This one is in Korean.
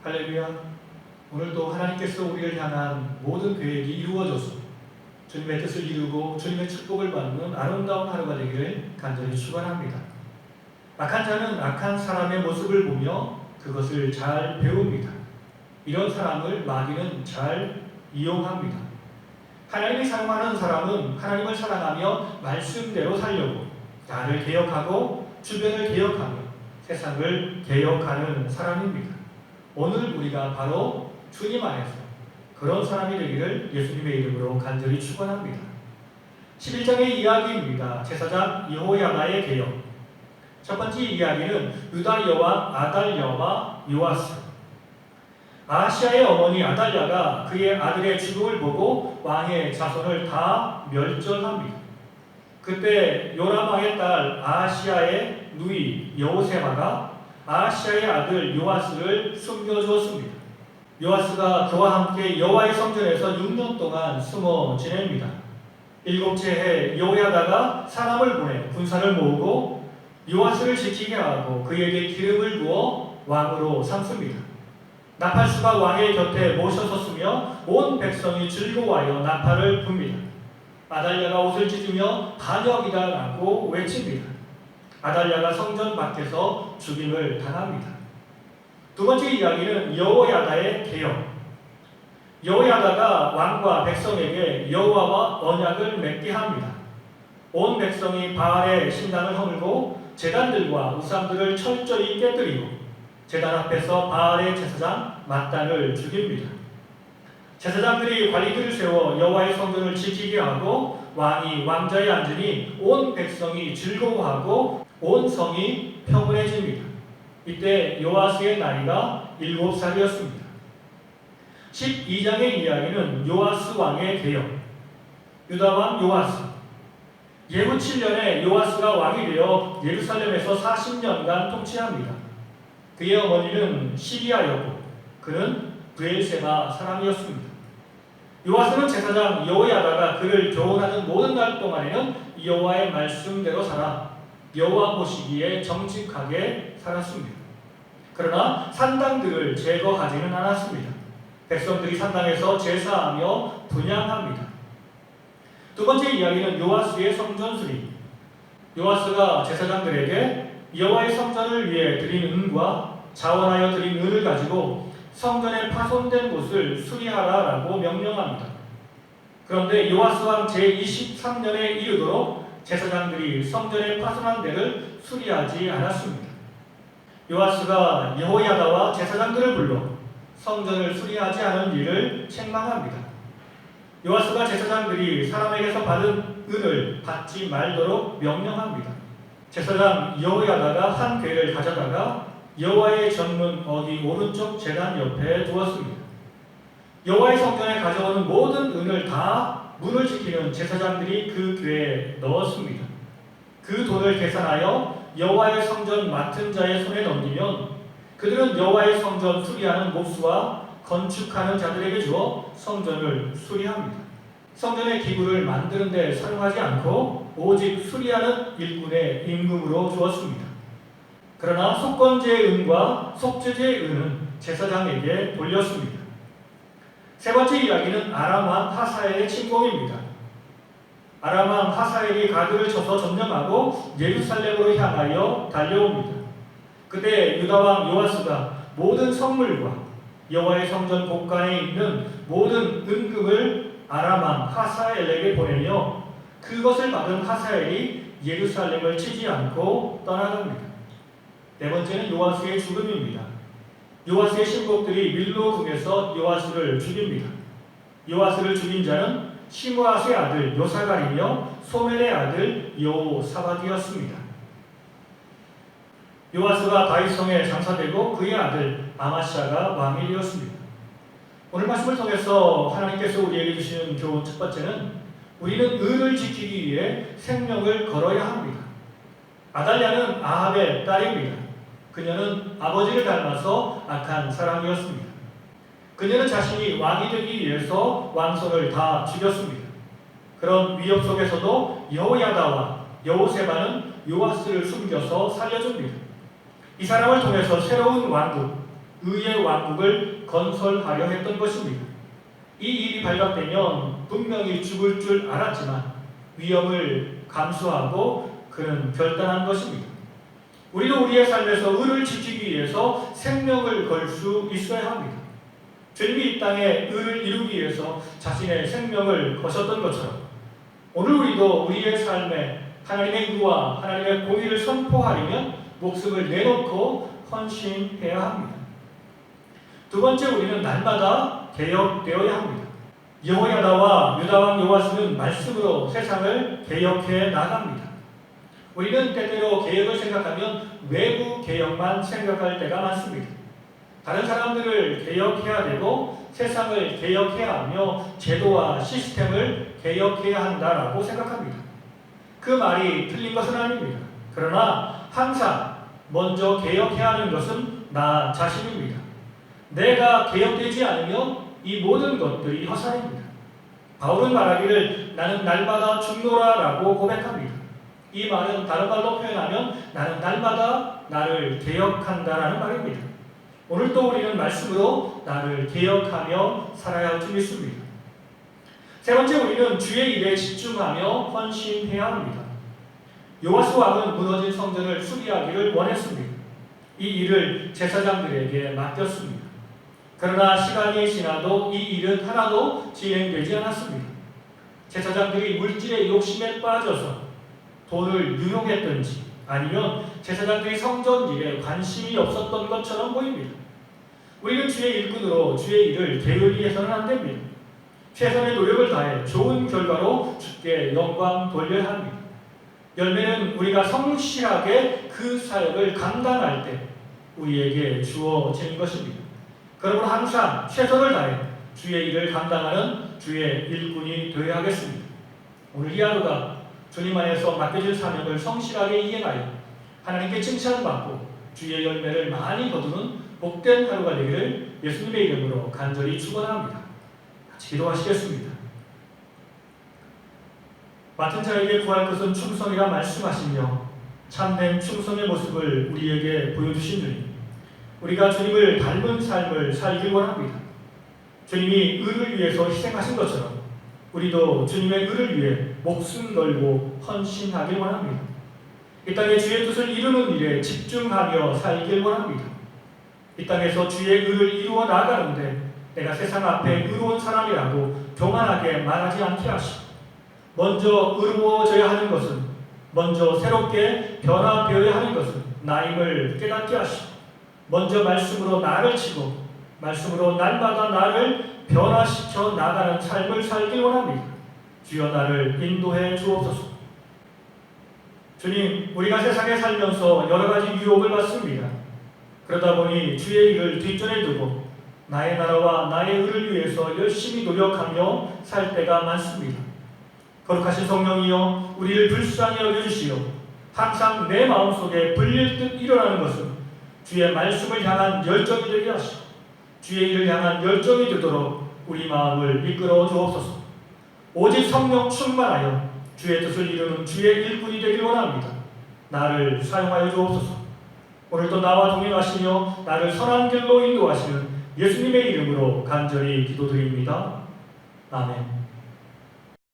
할렐루야. 오늘도 하나님께서 우리를 향한 모든 계획이 이루어져서 주님의 뜻을 이루고 주님의 축복을 받는 아름다운 하루가 되기를 간절히 축원합니다. 악한 자는 악한 사람의 모습을 보며 그것을 잘 배웁니다. 이런 사람을 마귀는 잘 이용합니다. 하나님이 사랑하는 사람은 하나님을 사랑하며 말씀대로 살려고 나를 개혁하고 주변을 개혁하며 세상을 개혁하는 사람입니다. 오늘 우리가 바로 주님 안에서 그런 사람이 되기를 예수님의 이름으로 간절히 축원합니다. 11장의 이야기입니다. 제사장 여호야다의 개혁. 첫 번째 이야기는 유다 여왕 아달랴와 요아스. 아하시아의 어머니 아달랴가 그의 아들의 죽음을 보고 왕의 자손을 다 멸절합니다. 그때 요람 왕의 딸 아하시아의 누이 여호세바가 아하시아의 아들 요아스를 숨겨주었습니다. 요아스가 그와 함께 여호와의 성전에서 6년 동안 숨어 지냅니다. 7째 해 여호야다가 사람을 보내 군사를 모으고 요아스를 지키게 하고 그에게 기름을 부어 왕으로 삼습니다. 나팔수가 왕의 곁에 모셔섰으며 온 백성이 즐거워하여 나팔을 붑니다. 아달랴가 옷을 찢으며 반역이다라고 외칩니다. 아달랴가 성전 밖에서 죽임을 당합니다. 두 번째 이야기는 여호야다의 개혁. 여호야다가 왕과 백성에게 여호와와 언약을 맺게 합니다. 온 백성이 바알의 신당을 허물고 제단들과 우상들을 철저히 깨뜨리고 제단 앞에서 바알의 제사장 맏단을 죽입니다. 제사장들이 관리들을 세워 여호와의 성전을 지키게 하고 왕이 왕좌에 앉으니 온 백성이 즐거워하고 온 성이 평온해집니다. 이때 요아스의 나이가 7살이었습니다. 12장의 이야기는 요아스 왕의 개혁. 유다 왕 요아스. 예후 7년에 요아스가 왕이 되어 예루살렘에서 40년간 통치합니다. 그의 어머니는 시리아였고 그는 브엘세바 사람이었습니다. 요아스는 제사장 여호야다가 그를 교훈하는 모든 날 동안에는 여호와의 말씀대로 살아 여호와 보시기에 정직하게 살았습니다. 그러나 산당들을 제거하지는 않았습니다. 백성들이 산당에서 제사하며 분향합니다. 두 번째 이야기는 요아스의 성전 수리. 요아스가 제사장들에게 여호와의 성전을 위해 드린 은과 자원하여 드린 은을 가지고 성전에 파손된 곳을 수리하라라고 명령합니다. 그런데 요아스 왕 제23년에 이르도록 제사장들이 성전에 파손한 데를 수리하지 않았습니다. 요아스가 여호야다와 제사장들을 불러 성전을 수리하지 않은 일을 책망합니다. 요아스가 제사장들이 사람에게서 받은 은을 받지 말도록 명령합니다. 제사장 여호야다가 한 괴를 가져다가 여호와의 전문 어디 오른쪽 제단 옆에 두었습니다. 여호와의 성전에 가져오는 모든 은을 다 문을 지키는 제사장들이 그 궤에 넣었습니다. 그 돈을 계산하여 여호와의 성전 맡은 자의 손에 넘기면 그들은 여호와의 성전 수리하는 몫과 건축하는 자들에게 주어 성전을 수리합니다. 성전의 기구를 만드는 데 사용하지 않고 오직 수리하는 일꾼의 임금으로 주었습니다. 그러나 속건제의 은과 속죄제의 은은 제사장에게 돌렸습니다. 세 번째 이야기는 아람 왕 하사엘의 침공입니다. 아람 왕 하사엘이 가드를 쳐서 점령하고 예루살렘으로 향하여 달려옵니다. 그때 유다 왕 요아스가 모든 성물과 여호와의 성전 곳간에 있는 모든 은금을 아람 왕 하사엘에게 보내며 그것을 받은 하사엘이 예루살렘을 치지 않고 떠나갑니다. 네 번째는 요아스의 죽음입니다. 요아스의 신복들이 밀로 궁에서 요아스를 죽입니다. 요아스를 죽인 자는 시므아스의 아들 요사갈이며 소멜의 아들 여호사밧이었습니다. 요아스가 다윗성에 장사되고 그의 아들 아마시아가 왕이 되었습니다. 오늘 말씀을 통해서 하나님께서 우리에게 주시는 교훈 첫 번째는 우리는 의를 지키기 위해 생명을 걸어야 합니다. 아달랴는 아합의 딸입니다. 그녀는 아버지를 닮아서 악한 사람이었습니다. 그녀는 자신이 왕이 되기 위해서 왕손을 다 죽였습니다. 그런 위협 속에서도 여호야다와 여호세바는 요아스를 숨겨서 살려줍니다. 이 사람을 통해서 새로운 왕국, 의의 왕국을 건설하려 했던 것입니다. 이 일이 발각되면 분명히 죽을 줄 알았지만 위험을 감수하고 그는 결단한 것입니다. 우리도 우리의 삶에서 의를 지키기 위해서 생명을 걸 수 있어야 합니다. 주님이 이 땅에 의를 이루기 위해서 자신의 생명을 거셨던 것처럼 오늘 우리도 우리의 삶에 하나님의 의와 하나님의 공의를 선포하려면 목숨을 내놓고 헌신해야 합니다. 두 번째, 우리는 날마다 개혁되어야 합니다. 여호야다와 유다왕 요아스는 말씀으로 세상을 개혁해 나갑니다. 우리는 때때로 개혁을 생각하면 외부 개혁만 생각할 때가 많습니다. 다른 사람들을 개혁해야 되고 세상을 개혁해야 하며 제도와 시스템을 개혁해야 한다라고 생각합니다. 그 말이 틀린 것은 아닙니다. 그러나 항상 먼저 개혁해야 하는 것은 나 자신입니다. 내가 개혁되지 않으면 이 모든 것들이 허사입니다. 바울은 말하기를 나는 날마다 죽노라라고 고백합니다. 이 말은 다른 말로 표현하면 나는 날마다 나를 개혁한다라는 말입니다. 오늘도 우리는 말씀으로 나를 개혁하며 살아야 할 줄 믿습니다. 세 번째, 우리는 주의 일에 집중하며 헌신해야 합니다. 요아스 왕은 무너진 성전을 수리하기를 원했습니다. 이 일을 제사장들에게 맡겼습니다. 그러나 시간이 지나도 이 일은 하나도 진행되지 않았습니다. 제사장들이 물질의 욕심에 빠져서 돈을 유용했든지 아니면 제사장들이 성전 일에 관심이 없었던 것처럼 보입니다. 우리는 주의 일꾼으로 주의 일을 게을리 해서는 안 됩니다. 최선의 노력을 다해 좋은 결과로 주께 영광 돌려야 합니다. 열매는 우리가 성실하게 그 사역을 감당할 때 우리에게 주어지는 것입니다. 그러므로 항상 최선을 다해 주의 일을 감당하는 주의 일꾼이 되어야 하겠습니다. 오늘 이 하루가 주님 안에서 맡겨진 사명을 성실하게 이행하여 하나님께 칭찬받고 주의 열매를 많이 거두는 복된 하루가 되기를 예수님의 이름으로 간절히 축원합니다. 같이 기도하시겠습니다. 맡은 자에게 구할 것은 충성이라 말씀하시며 참된 충성의 모습을 우리에게 보여주신 주님, 우리가 주님을 닮은 삶을 살길 원합니다. 주님이 의를 위해서 희생하신 것처럼 우리도 주님의 의를 위해 목숨 걸고 헌신하길 원합니다. 이 땅에 주의 뜻을 이루는 일에 집중하며 살길 원합니다. 이 땅에서 주의 의를 이루어 나가는데 내가 세상 앞에 의로운 사람이라고 교만하게 말하지 않게 하시고, 먼저 의로워져야 하는 것은, 먼저 새롭게 변화되어야 하는 것은 나임을 깨닫게 하시고, 먼저 말씀으로 나를 치고 말씀으로 날마다 나를 변화시켜 나가는 삶을 살길 원합니다. 주여 나를 인도해 주옵소서. 주님, 우리가 세상에 살면서 여러 가지 유혹을 받습니다. 그러다 보니 주의 일을 뒷전에 두고 나의 나라와 나의 의를 위해서 열심히 노력하며 살 때가 많습니다. 거룩하신 성령이여, 우리를 불쌍히 여겨주시오. 항상 내 마음속에 불릴 듯 일어나는 것은 주의 말씀을 향한 열정이 되게 하시고 주의 일을 향한 열정이 되도록 우리 마음을 이끌어 주옵소서. 오직 성령 충만하여 주의 뜻을 이루는 주의 일꾼이 되길 원합니다. 나를 사용하여 주옵소서. 오늘도 나와 동행하시며 나를 선한 길로 인도하시는 예수님의 이름으로 간절히 기도드립니다. 아멘.